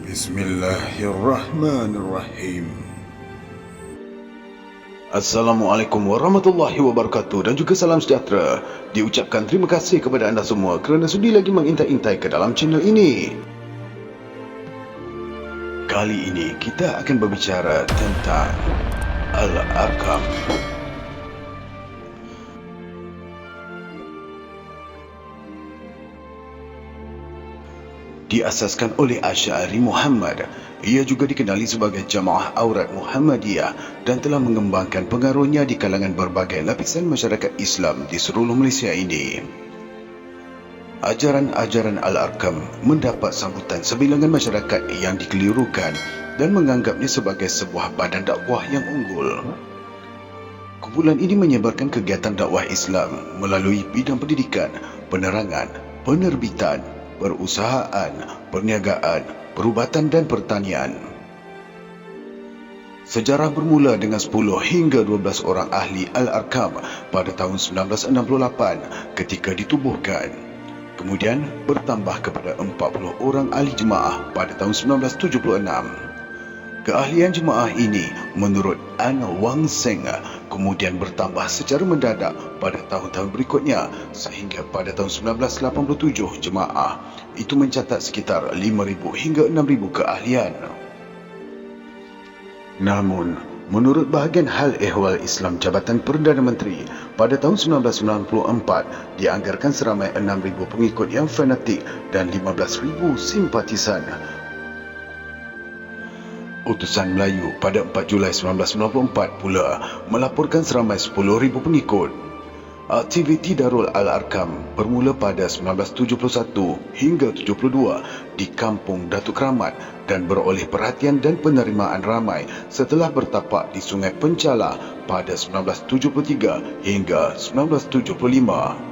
Bismillahirrahmanirrahim. Assalamualaikum warahmatullahi wabarakatuh dan juga salam sejahtera. Diucapkan terima kasih kepada anda semua kerana sudi lagi mengintai-intai ke dalam channel ini. Kali ini kita akan berbicara tentang Al-Arqam. Diasaskan oleh Asy'ari Muhammad, ia juga dikenali sebagai Jamaah Aurat Muhammadiyah dan telah mengembangkan pengaruhnya di kalangan berbagai lapisan masyarakat Islam di seluruh Malaysia ini. Ajaran-ajaran Al-Arqam mendapat sambutan sebilangan masyarakat yang dikelirukan dan menganggapnya sebagai sebuah badan dakwah yang unggul. Kumpulan ini menyebarkan kegiatan dakwah Islam melalui bidang pendidikan, penerangan, penerbitan, perusahaan, perniagaan, perubatan dan pertanian. Sejarah bermula dengan 10 hingga 12 orang ahli Al-Arqam pada tahun 1968 ketika ditubuhkan. Kemudian bertambah kepada 40 orang ahli jemaah pada tahun 1976. Keahlian jemaah ini menurut An Wang Seng kemudian bertambah secara mendadak pada tahun-tahun berikutnya sehingga pada tahun 1987 jemaah itu mencatat sekitar 5,000 hingga 6,000 keahlian. Namun, menurut bahagian hal ehwal Islam Jabatan Perdana Menteri, pada tahun 1994 dianggarkan seramai 6,000 pengikut yang fanatik dan 15,000 simpatisan. Utusan Melayu pada 4 Julai 1994 pula melaporkan seramai 10,000 pengikut. Aktiviti Darul Al-Arqam bermula pada 1971 hingga 72 di Kampung Datuk Keramat dan beroleh perhatian dan penerimaan ramai setelah bertapak di Sungai Penchala pada 1973 hingga 1975.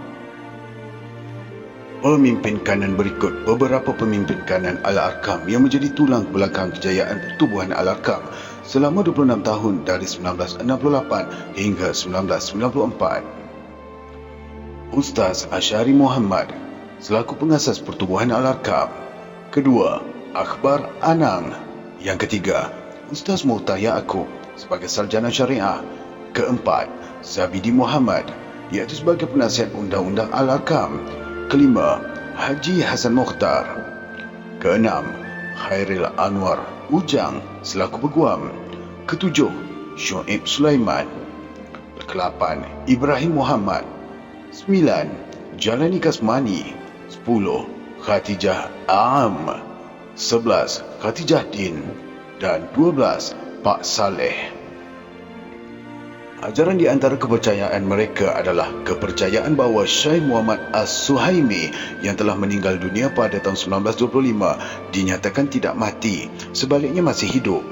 Pemimpin kanan berikut beberapa pemimpin kanan Al-Arqam yang menjadi tulang belakang kejayaan pertubuhan Al-Arqam selama 26 tahun dari 1968 hingga 1994. Ustaz Asy'ari Muhammad selaku pengasas pertubuhan Al-Arqam. Kedua, Akhbar Anang. Yang ketiga, Ustaz Muhtar Yaakob sebagai sarjana syariah. Keempat, Zabidi Muhammad iaitu sebagai penasihat undang-undang Al-Arqam. Kelima, Haji Hasan Mukhtar. Keenam, Khairil Anwar Ujang selaku peguam. Ketujuh, Syuaib Sulaiman. Kelapan, Ibrahim Muhammad. 9, Jalani Kasmani. 10, Khatijah Aam. 11, Khatijah Din. Dan 12, Pak Saleh. Ajaran di antara kepercayaan mereka adalah kepercayaan bahawa Syekh Muhammad As-Suhaimi yang telah meninggal dunia pada tahun 1925 dinyatakan tidak mati, sebaliknya masih hidup.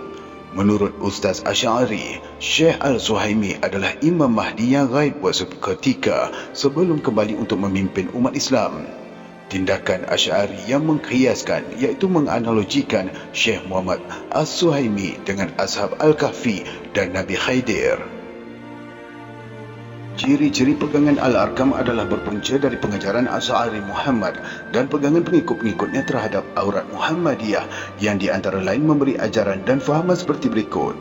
Menurut Ustaz Asy'ari, Syekh Al-Suhaimi adalah Imam Mahdi yang gaib seketika sebelum kembali untuk memimpin umat Islam. Tindakan Asy'ari yang mengkiaskan iaitu menganalogikan Syekh Muhammad As-Suhaimi dengan Ashab Al-Kahfi dan Nabi Khidir. Ciri-ciri pegangan Al-Arqam adalah berpunca dari pengajaran Asy'ari Muhammad dan pegangan pengikut-pengikutnya terhadap aurat Muhammadiyah yang di antara lain memberi ajaran dan fahaman seperti berikut.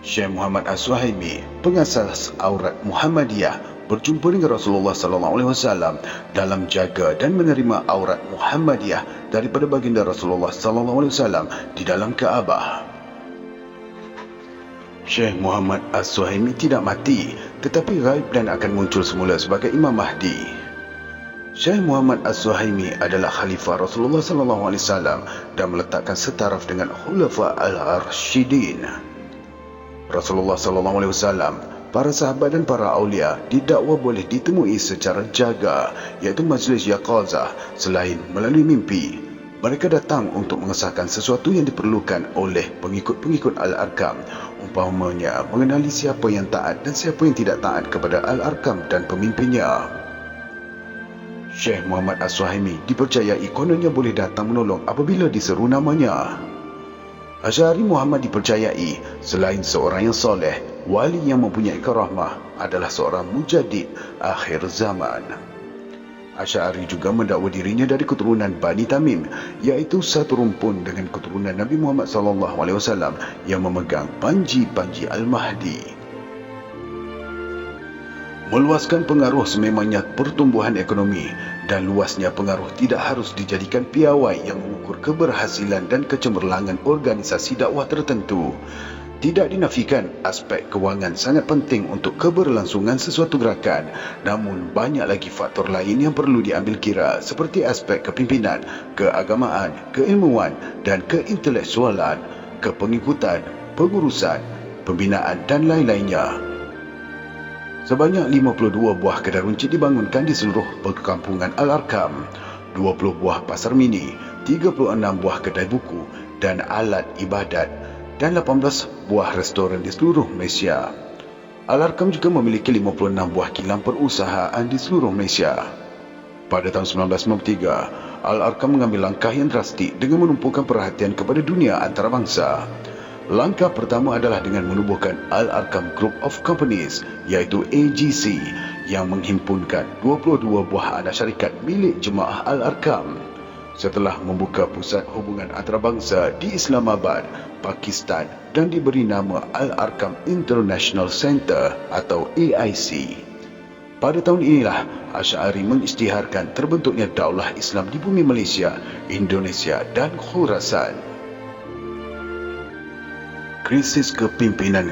Syekh Muhammad As-Suhaimi, pengasas aurat Muhammadiyah, berjumpa dengan Rasulullah SAW dalam jaga dan menerima aurat Muhammadiyah daripada baginda Rasulullah SAW di dalam Kaabah. Syekh Muhammad As-Suhaimi tidak mati tetapi gaib dan akan muncul semula sebagai Imam Mahdi. Syekh Muhammad As-Suhaimi adalah khalifah Rasulullah SAW dan meletakkan setaraf dengan Khulafa Al-Arsyidin. Rasulullah SAW, para sahabat dan para awliya didakwa boleh ditemui secara jaga iaitu majlis yaqazah selain melalui mimpi. Mereka datang untuk mengesahkan sesuatu yang diperlukan oleh pengikut-pengikut Al-Arqam, umpamanya mengenali siapa yang taat dan siapa yang tidak taat kepada Al-Arqam dan pemimpinnya. Syekh Muhammad As-Suhaimi dipercayai kononnya boleh datang menolong apabila diseru namanya. Asy'ari Muhammad dipercayai selain seorang yang soleh, wali yang mempunyai karamah adalah seorang mujaddid akhir zaman. Asy'ari juga mendakwa dirinya dari keturunan Bani Tamim, iaitu satu rumpun dengan keturunan Nabi Muhammad SAW yang memegang panji-panji Al-Mahdi. Meluaskan pengaruh sememangnya pertumbuhan ekonomi, dan luasnya pengaruh tidak harus dijadikan piawai yang mengukur keberhasilan dan kecemerlangan organisasi dakwah tertentu. Tidak dinafikan aspek kewangan sangat penting untuk keberlangsungan sesuatu gerakan, namun banyak lagi faktor lain yang perlu diambil kira seperti aspek kepimpinan, keagamaan, keilmuan dan keintelektualan, kepengikutan, pengurusan, pembinaan dan lain-lainnya. Sebanyak 52 buah kedai runcit dibangunkan di seluruh perkampungan Al-Arkam, 20 buah pasar mini, 36 buah kedai buku dan alat ibadat, dan 18 buah restoran di seluruh Malaysia. Al-Arkam juga memiliki 56 buah kilang perusahaan di seluruh Malaysia. Pada tahun 1993, Al-Arkam mengambil langkah yang drastik dengan menumpukan perhatian kepada dunia antarabangsa. Langkah pertama adalah dengan menubuhkan Al-Arkam Group of Companies, iaitu AGC, yang menghimpunkan 22 buah anak syarikat milik Jemaah Al-Arkam. Setelah membuka pusat hubungan antarabangsa di Islamabad, Pakistan dan diberi nama Al-Arkam International Centre atau AIC. Pada tahun inilah Asy'ari mengisytiharkan terbentuknya Daulah Islam di bumi Malaysia, Indonesia dan Khurasan. Krisis kepimpinan.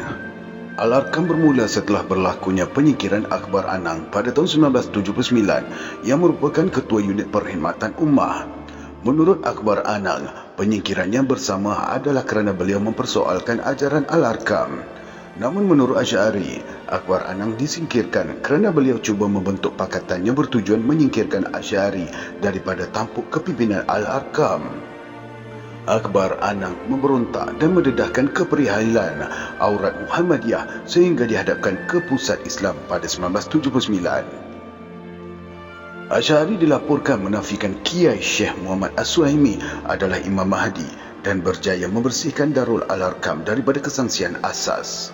Al-Arkam bermula setelah berlakunya penyingkiran Akbar Anang pada tahun 1979 yang merupakan ketua unit perkhidmatan ummah. Menurut Akbar Anang, penyingkirannya bersama adalah kerana beliau mempersoalkan ajaran Al-Arkam. Namun menurut Asy'ari, Akbar Anang disingkirkan kerana beliau cuba membentuk pakatan yang bertujuan menyingkirkan Asy'ari daripada tampuk kepimpinan Al-Arkam. Akbar Anang memberontak dan mendedahkan keperihalilan aurat Muhammadiyah sehingga dihadapkan ke Pusat Islam pada 1979. Asy'ari dilaporkan menafikan Kiai Syekh Muhammad As-Suhaimi adalah Imam Mahdi dan berjaya membersihkan Darul Al-Arkam daripada kesangsian asas.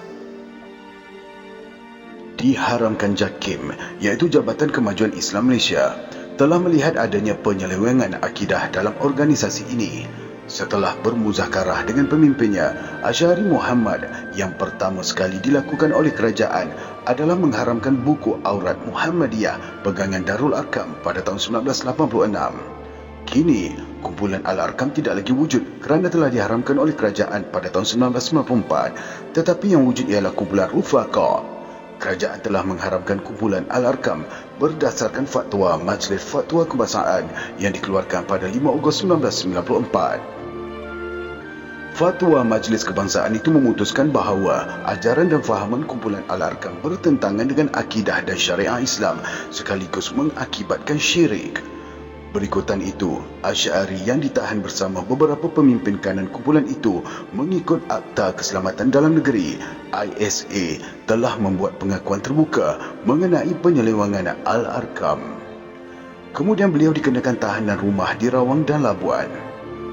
Diharamkan JAKIM, iaitu Jabatan Kemajuan Islam Malaysia, telah melihat adanya penyelewengan akidah dalam organisasi ini. Setelah bermuzakarah dengan pemimpinnya, Asy'ari Muhammad yang pertama sekali dilakukan oleh kerajaan adalah mengharamkan buku aurat Muhammadiyah pegangan Darul Arkam pada tahun 1986. Kini, kumpulan Al-Arkam tidak lagi wujud kerana telah diharamkan oleh kerajaan pada tahun 1994, tetapi yang wujud ialah kumpulan Rufaqa. Kerajaan telah mengharamkan kumpulan Al-Arkam berdasarkan fatwa Majlis Fatwa Kebangsaan yang dikeluarkan pada 5 Ogos 1994. Fatwa Majlis Kebangsaan itu memutuskan bahawa ajaran dan fahaman kumpulan Al-Arkam bertentangan dengan akidah dan syariah Islam sekaligus mengakibatkan syirik. Berikutan itu, Asy'ari yang ditahan bersama beberapa pemimpin kanan kumpulan itu mengikut Akta Keselamatan Dalam Negeri ISA telah membuat pengakuan terbuka mengenai penyelewengan Al-Arkam. Kemudian beliau dikenakan tahanan rumah di Rawang dan Labuan.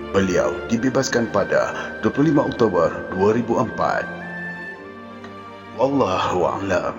Beliau dibebaskan pada 25 Oktober 2004. Wallahu a'lam.